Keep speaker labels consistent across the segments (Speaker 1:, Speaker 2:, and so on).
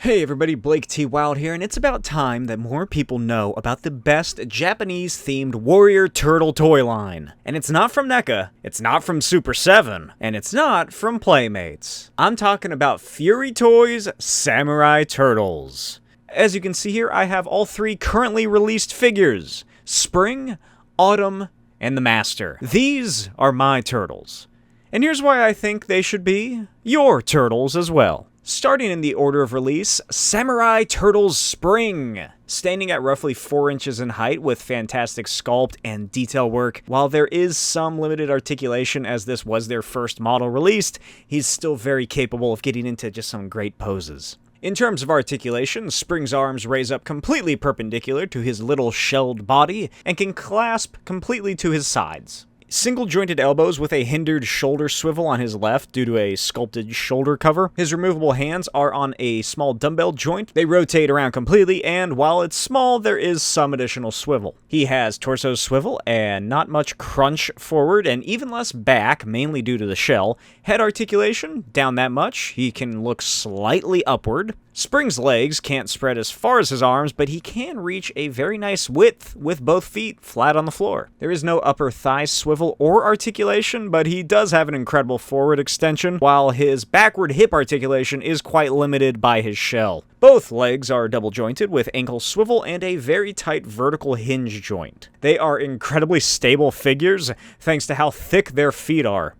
Speaker 1: Hey everybody, Blake T. Wild here, and it's about time that more people know about the best Japanese-themed warrior turtle toy line. And it's not from NECA, it's not from Super 7, and it's not from Playmates. I'm talking about Fury Toys Samurai Turtles. As you can see here, I have all three currently released figures: Spring, Autumn, and the Master. These are my turtles. And here's why I think they should be your turtles as well. Starting in the order of release, Samurai Turtles Spring. Standing at roughly 4 inches in height with fantastic sculpt and detail work, while there is some limited articulation as this was their first model released, he's still very capable of getting into just some great poses. In terms of articulation, Spring's arms raise up completely perpendicular to his little shelled body and can clasp completely to his sides. Single jointed elbows with a hindered shoulder swivel on his left due to a sculpted shoulder cover. His removable hands are on a small dumbbell joint. They rotate around completely, and while it's small, there is some additional swivel. He has torso swivel and not much crunch forward and even less back, mainly due to the shell. Head articulation, down that much. He can look slightly upward. Spring's legs can't spread as far as his arms, but he can reach a very nice width with both feet flat on the floor. There is no upper thigh swivel or articulation, but he does have an incredible forward extension, while his backward hip articulation is quite limited by his shell. Both legs are double jointed with ankle swivel and a very tight vertical hinge joint. They are incredibly stable figures thanks to how thick their feet are.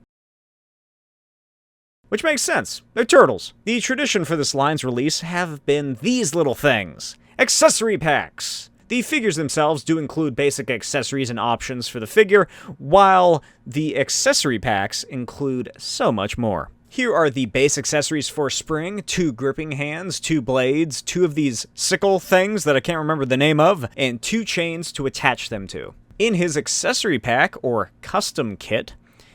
Speaker 1: Which makes sense. They're turtles. The tradition for this line's release have been these little things: accessory packs. The figures themselves do include basic accessories and options for the figure, while the accessory packs include so much more. Here are the base accessories for Spring: 2 gripping hands, 2 blades, 2 of these sickle things that I can't remember the name of, and 2 chains to attach them to. In his accessory pack, or custom kit,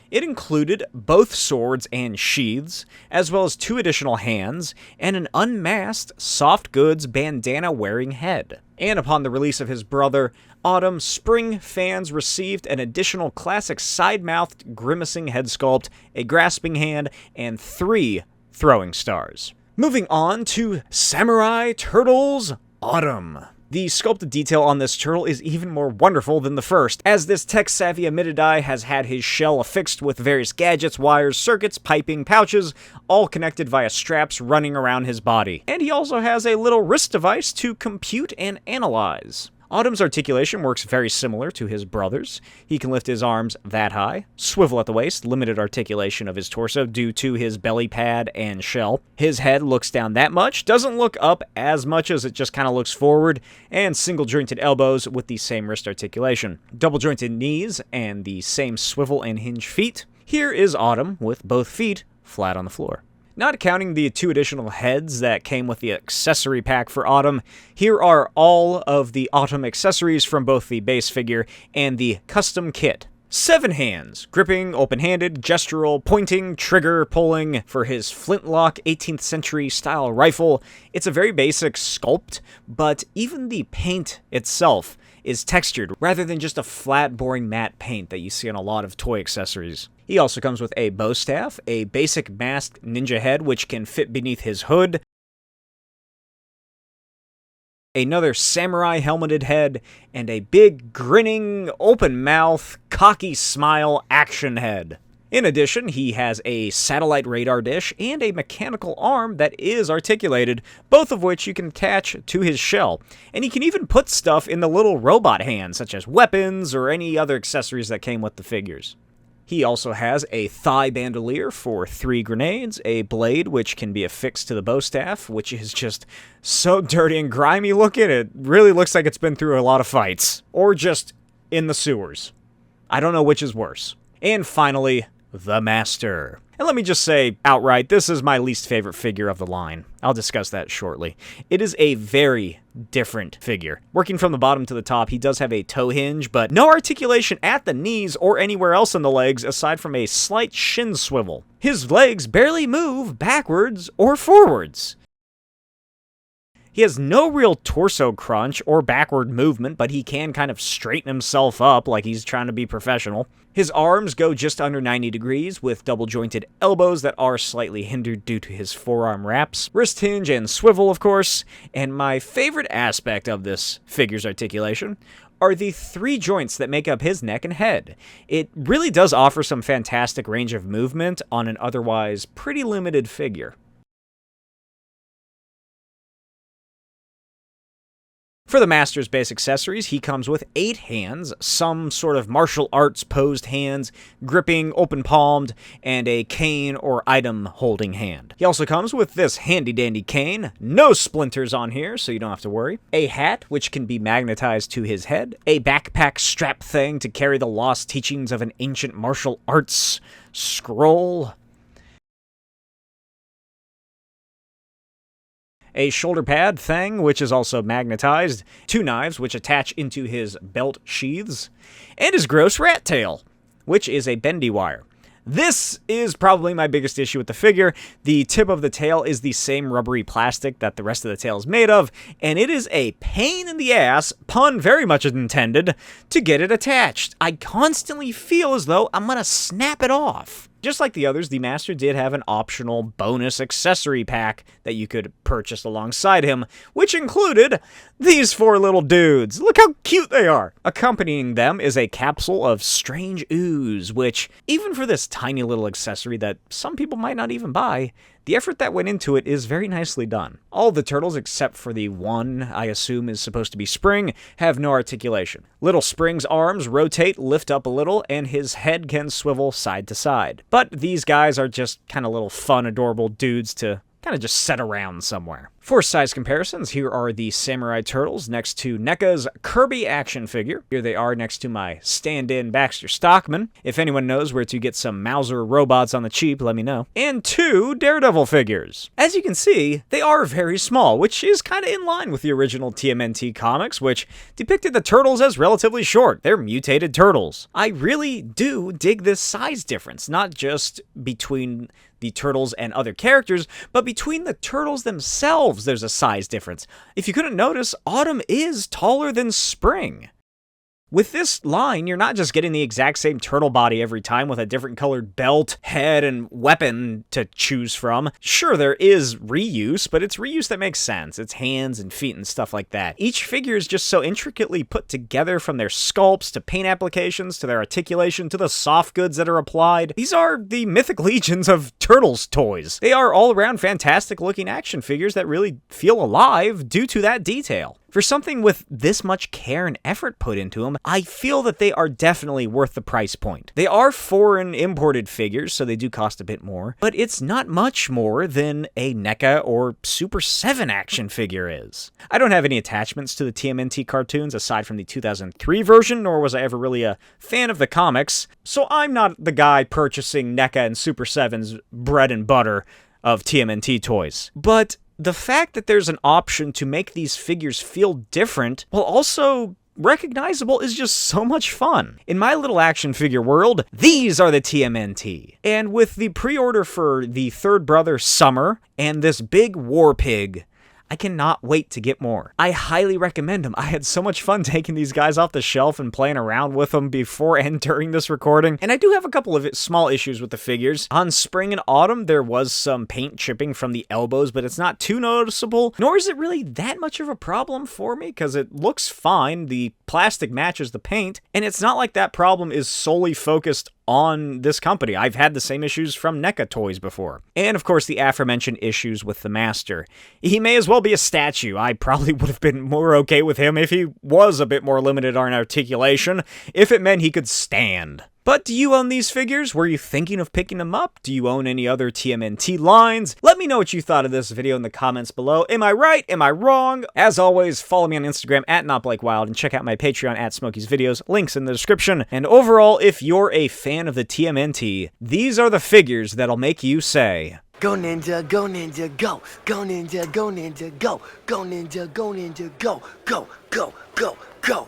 Speaker 1: it included both swords and sheaths, as well as 2 additional hands, and an unmasked soft goods bandana-wearing head. And upon the release of his brother, Autumn, Spring fans received an additional classic side-mouthed grimacing head sculpt, a grasping hand, and 3 throwing stars. Moving on to Samurai Turtles Autumn. The sculpted detail on this turtle is even more wonderful than the first, as this tech-savvy Amididai has had his shell affixed with various gadgets, wires, circuits, piping, pouches, all connected via straps running around his body. And he also has a little wrist device to compute and analyze. Autumn's articulation works very similar to his brother's. He can lift his arms that high, swivel at the waist, limited articulation of his torso due to his belly pad and shell. His head looks down that much, doesn't look up as much as it just kind of looks forward, and single jointed elbows with the same wrist articulation. Double jointed knees and the same swivel and hinge feet. Here is Autumn with both feet flat on the floor. Not counting the 2 additional heads that came with the accessory pack for Autumn, here are all of the Autumn accessories from both the base figure and the custom kit. 7 hands, gripping, open-handed, gestural, pointing, trigger, pulling for his flintlock 18th century style rifle. It's a very basic sculpt, but even the paint itself is textured rather than just a flat, boring matte paint that you see on a lot of toy accessories. He also comes with a bow staff, a basic masked ninja head which can fit beneath his hood, another samurai helmeted head, and a big, grinning, open mouth, cocky smile action head. In addition, he has a satellite radar dish and a mechanical arm that is articulated, both of which you can attach to his shell. And he can even put stuff in the little robot hands, such as weapons or any other accessories that came with the figures. He also has a thigh bandolier for 3 grenades, a blade which can be affixed to the bow staff, which is just so dirty and grimy looking, it really looks like it's been through a lot of fights. Or just in the sewers. I don't know which is worse. And finally, the Master. And let me just say outright, this is my least favorite figure of the line. I'll discuss that shortly. It is a very different figure. Working from the bottom to the top, he does have a toe hinge, but no articulation at the knees or anywhere else in the legs aside from a slight shin swivel. His legs barely move backwards or forwards. He has no real torso crunch or backward movement, but he can kind of straighten himself up like he's trying to be professional. His arms go just under 90 degrees, with double-jointed elbows that are slightly hindered due to his forearm wraps, wrist hinge and swivel, of course, and my favorite aspect of this figure's articulation are the 3 joints that make up his neck and head. It really does offer some fantastic range of movement on an otherwise pretty limited figure. For the Master's base accessories, he comes with 8 hands, some sort of martial arts posed hands, gripping, open-palmed, and a cane or item-holding hand. He also comes with this handy-dandy cane, no splinters on here, so you don't have to worry, a hat, which can be magnetized to his head, a backpack strap thing to carry the lost teachings of an ancient martial arts scroll, a shoulder pad thing, which is also magnetized, 2 knives, which attach into his belt sheaths, and his gross rat tail, which is a bendy wire. This is probably my biggest issue with the figure. The tip of the tail is the same rubbery plastic that the rest of the tail is made of, and it is a pain in the ass, pun very much intended, to get it attached. I constantly feel as though I'm gonna snap it off. Just like the others, the Master did have an optional bonus accessory pack that you could purchase alongside him, which included these 4 little dudes. Look how cute they are! Accompanying them is a capsule of strange ooze, which, even for this tiny little accessory that some people might not even buy, the effort that went into it is very nicely done. All the turtles, except for the one I assume is supposed to be Spring, have no articulation. Little Spring's arms rotate, lift up a little, and his head can swivel side to side. But these guys are just kind of little fun, adorable dudes to kind of just set around somewhere. For size comparisons, here are the Samurai Turtles next to NECA's Kirby action figure. Here they are next to my stand-in Baxter Stockman. If anyone knows where to get some Mauser robots on the cheap, let me know. And 2 Daredevil figures. As you can see, they are very small, which is kind of in line with the original TMNT comics, which depicted the turtles as relatively short. They're mutated turtles. I really do dig this size difference, not just between the turtles and other characters, but between the turtles themselves, there's a size difference. If you couldn't notice, Autumn is taller than Spring. With this line, you're not just getting the exact same turtle body every time with a different colored belt, head, and weapon to choose from. Sure, there is reuse, but it's reuse that makes sense. It's hands and feet and stuff like that. Each figure is just so intricately put together, from their sculpts to paint applications to their articulation to the soft goods that are applied. These are the mythic legions of Turtles toys. They are all-around fantastic looking action figures that really feel alive due to that detail. For something with this much care and effort put into them, I feel that they are definitely worth the price point. They are foreign imported figures, so they do cost a bit more, but it's not much more than a NECA or Super 7 action figure is. I don't have any attachments to the TMNT cartoons aside from the 2003 version, nor was I ever really a fan of the comics, so I'm not the guy purchasing NECA and Super 7's bread and butter of TMNT toys. But the fact that there's an option to make these figures feel different while also recognizable is just so much fun. In my little action figure world, these are the TMNT. And with the pre-order for the third brother Summer and this big war pig, I cannot wait to get more. I highly recommend them. I had so much fun taking these guys off the shelf and playing around with them before and during this recording. And I do have a couple of small issues with the figures. On Spring and Autumn, there was some paint chipping from the elbows, but it's not too noticeable, nor is it really that much of a problem for me because it looks fine. The plastic matches the paint, and it's not like that problem is solely focused on this company. I've had the same issues from NECA toys before. And of course, the aforementioned issues with the Master. He may as well be a statue. I probably would have been more okay with him if he was a bit more limited on articulation, if it meant he could stand. But do you own these figures? Were you thinking of picking them up? Do you own any other TMNT lines? Let me know what you thought of this video in the comments below. Am I right? Am I wrong? As always, follow me on Instagram at NotBlakeWild and check out my Patreon at Smokey's Videos. Links in the description. And overall, if you're a fan of the TMNT, these are the figures that'll make you say,
Speaker 2: "Go ninja, go ninja, go! Go ninja, go ninja, go! Go ninja, go ninja, go! Go, go, go, go, go!"